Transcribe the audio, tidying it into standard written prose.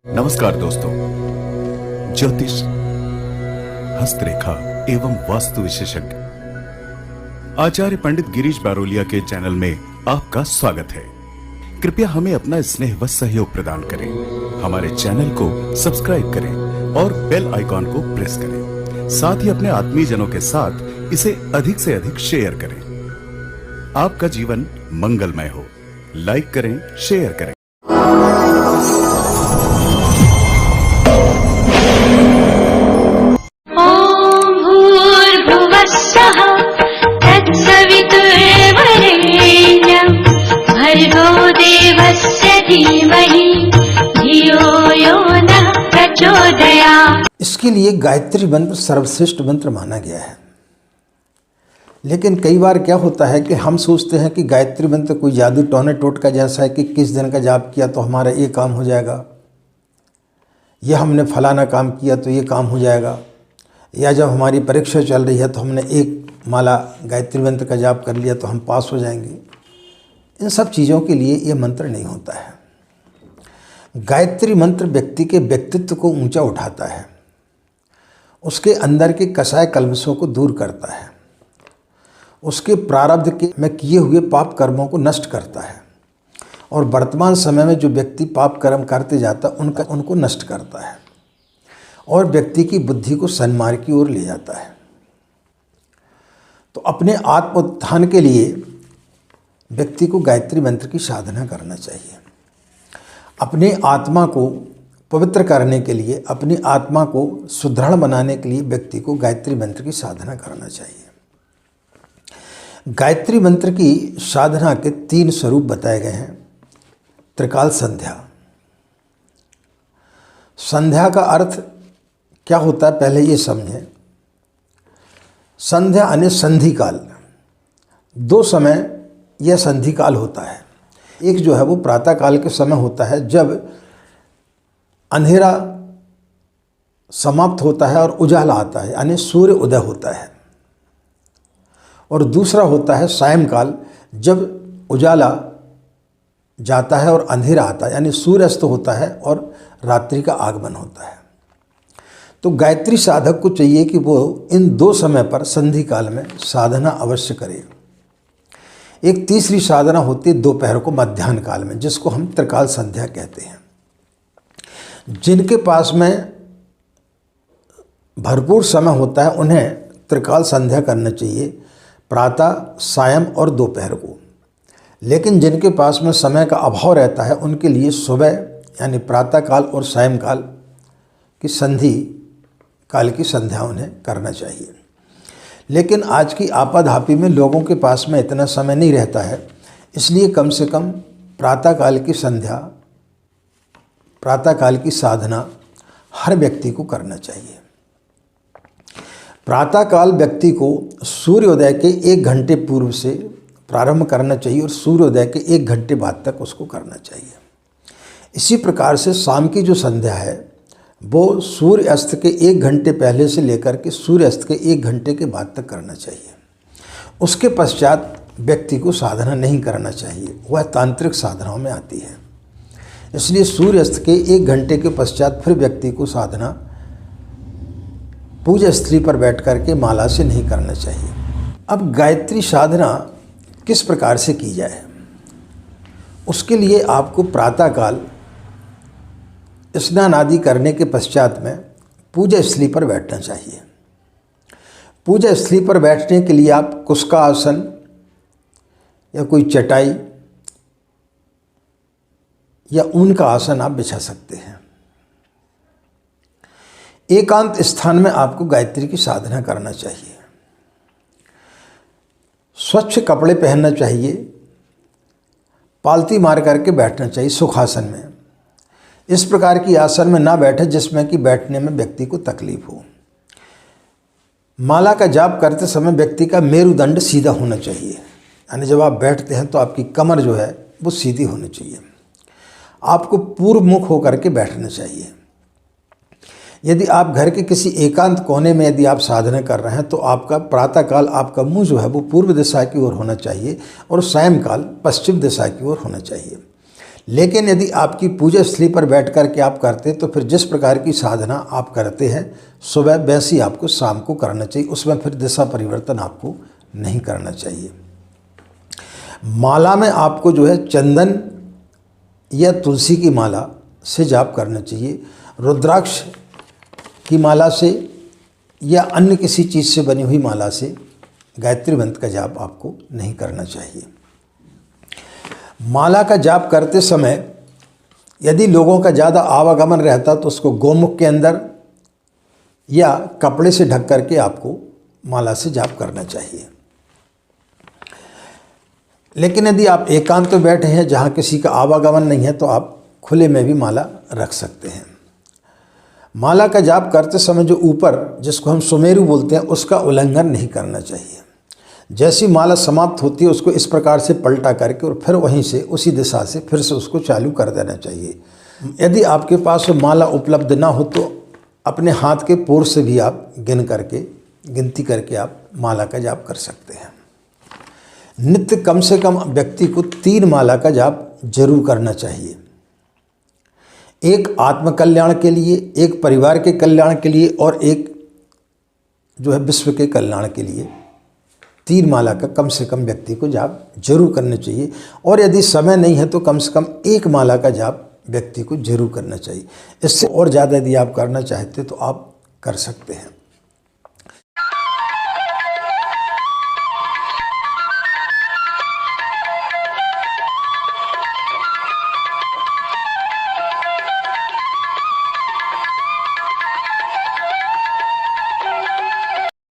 नमस्कार दोस्तों, ज्योतिष, हस्तरेखा एवं वास्तु विशेषज्ञ आचार्य पंडित गिरीश बारोलिया के चैनल में आपका स्वागत है। कृपया हमें अपना स्नेह व सहयोग प्रदान करें। हमारे चैनल को सब्सक्राइब करें और बेल आइकॉन को प्रेस करें। साथ ही अपने आत्मीय जनों के साथ इसे अधिक से अधिक शेयर करें। आपका जीवन मंगलमय हो। लाइक करें, शेयर करें। भर्गो देवस्य धीमहि धियो यो नः प्रचोदयात्। इसके लिए गायत्री मंत्र सर्वश्रेष्ठ मंत्र माना गया है। लेकिन कई बार क्या होता है कि हम सोचते हैं कि गायत्री मंत्र कोई जादू टोने टोट का जैसा है कि किस दिन का जाप किया तो हमारा ये काम हो जाएगा, या हमने फलाना काम किया तो ये काम हो जाएगा, या जब हमारी परीक्षा चल रही है तो हमने एक माला गायत्री मंत्र का जाप कर लिया तो हम पास हो जाएंगे। इन सब चीज़ों के लिए ये मंत्र नहीं होता है। गायत्री मंत्र व्यक्ति के व्यक्तित्व को ऊंचा उठाता है, उसके अंदर के कसाय कल्मशों को दूर करता है, उसके प्रारब्ध के में किए हुए पाप कर्मों को नष्ट करता है, और वर्तमान समय में जो व्यक्ति पाप कर्म करते जाता है उनको नष्ट करता है, और व्यक्ति की बुद्धि को सन्मार्ग की ओर ले जाता है। तो अपने आत्मोत्थान के लिए व्यक्ति को गायत्री मंत्र की साधना करना चाहिए। अपने आत्मा को पवित्र करने के लिए, अपनी आत्मा को सुदृढ़ बनाने के लिए व्यक्ति को गायत्री मंत्र की साधना करना चाहिए। गायत्री मंत्र की साधना के 3 स्वरूप बताए गए हैं। त्रिकाल संध्या। संध्या का अर्थ क्या होता है पहले ये समझें। संध्या यानी संधि काल। 2 समय यह संधि काल होता है। एक जो है वो प्रातः काल के समय होता है जब अंधेरा समाप्त होता है और उजाला आता है, यानी सूर्य उदय होता है। और दूसरा होता है सायंकाल, जब उजाला जाता है और अंधेरा आता है, यानी सूर्यास्त होता है और रात्रि का आगमन होता है। तो गायत्री साधक को चाहिए कि वो इन 2 समय पर संधि काल में साधना अवश्य करे। एक तीसरी साधना होती है दोपहर को मध्याह्न काल में, जिसको हम त्रिकाल संध्या कहते हैं। जिनके पास में भरपूर समय होता है उन्हें त्रिकाल संध्या करना चाहिए, प्रातः, सायं और दोपहर को। लेकिन जिनके पास में समय का अभाव रहता है उनके लिए सुबह यानी प्रातः काल और सायंकाल की संधि काल की संध्या उन्हें करना चाहिए। लेकिन आज की आपाधापी में लोगों के पास में इतना समय नहीं रहता है, इसलिए कम से कम प्रातःकाल की संध्या, प्रातःकाल की साधना हर व्यक्ति को करना चाहिए। प्रातःकाल व्यक्ति को सूर्योदय के 1 घंटे पूर्व से प्रारंभ करना चाहिए और सूर्योदय के 1 घंटे बाद तक उसको करना चाहिए। इसी प्रकार से शाम की जो संध्या है वो सूर्य अस्त के 1 घंटे पहले से लेकर के सूर्य अस्त के 1 घंटे के बाद तक करना चाहिए। उसके पश्चात व्यक्ति को साधना नहीं करना चाहिए, वह तांत्रिक साधनाओं में आती है। इसलिए सूर्य अस्त के 1 घंटे के पश्चात फिर व्यक्ति को साधना पूजा स्थली पर बैठ करके माला से नहीं करना चाहिए। अब गायत्री साधना किस प्रकार से की जाए, उसके लिए आपको प्रातःकाल स्नान आदि करने के पश्चात में पूजा स्थली पर बैठना चाहिए। पूजा स्थली पर बैठने के लिए आप कुस्का आसन या कोई चटाई या ऊन का आसन आप बिछा सकते हैं। एकांत स्थान में आपको गायत्री की साधना करना चाहिए। स्वच्छ कपड़े पहनना चाहिए, पालती मार करके बैठना चाहिए सुखासन में। इस प्रकार की आसन में ना बैठे जिसमें कि बैठने में व्यक्ति को तकलीफ हो। माला का जाप करते समय व्यक्ति का मेरुदंड सीधा होना चाहिए, यानी जब आप बैठते हैं तो आपकी कमर जो है वो सीधी होनी चाहिए। आपको पूर्व मुख होकर के बैठना चाहिए। यदि आप घर के किसी एकांत कोने में यदि आप साधना कर रहे हैं तो आपका प्रातःकाल आपका मुंह जो है वो पूर्व दिशा की ओर होना चाहिए और सायंकाल पश्चिम दिशा की ओर होना चाहिए। लेकिन यदि आपकी पूजा स्थली पर बैठ कर के आप करते तो फिर जिस प्रकार की साधना आप करते हैं सुबह वैसी आपको शाम को करना चाहिए, उसमें फिर दिशा परिवर्तन आपको नहीं करना चाहिए। माला में आपको जो है चंदन या तुलसी की माला से जाप करना चाहिए। रुद्राक्ष की माला से या अन्य किसी चीज़ से बनी हुई माला से गायत्री मंत्र का जाप आपको नहीं करना चाहिए। माला का जाप करते समय यदि लोगों का ज़्यादा आवागमन रहता तो उसको गोमुख के अंदर या कपड़े से ढक करके आपको माला से जाप करना चाहिए। लेकिन यदि आप एकांत में बैठे हैं जहाँ किसी का आवागमन नहीं है तो आप खुले में भी माला रख सकते हैं। माला का जाप करते समय जो ऊपर जिसको हम सुमेरु बोलते हैं उसका उल्लंघन नहीं करना चाहिए। जैसी माला समाप्त होती है उसको इस प्रकार से पलटा करके और फिर वहीं से उसी दिशा से फिर से उसको चालू कर देना चाहिए। यदि आपके पास माला उपलब्ध ना हो तो अपने हाथ के पोर से भी आप गिनती करके आप माला का जाप कर सकते हैं। नित्य कम से कम व्यक्ति को 3 माला का जाप जरूर करना चाहिए। एक आत्म कल्याण के लिए, एक परिवार के कल्याण के लिए और एक जो है विश्व के कल्याण के लिए 3 माला का कम से कम व्यक्ति को जाप जरूर करना चाहिए। और यदि समय नहीं है तो कम से कम 1 माला का जाप व्यक्ति को जरूर करना चाहिए। इससे और ज़्यादा यदि आप करना चाहते तो आप कर सकते हैं।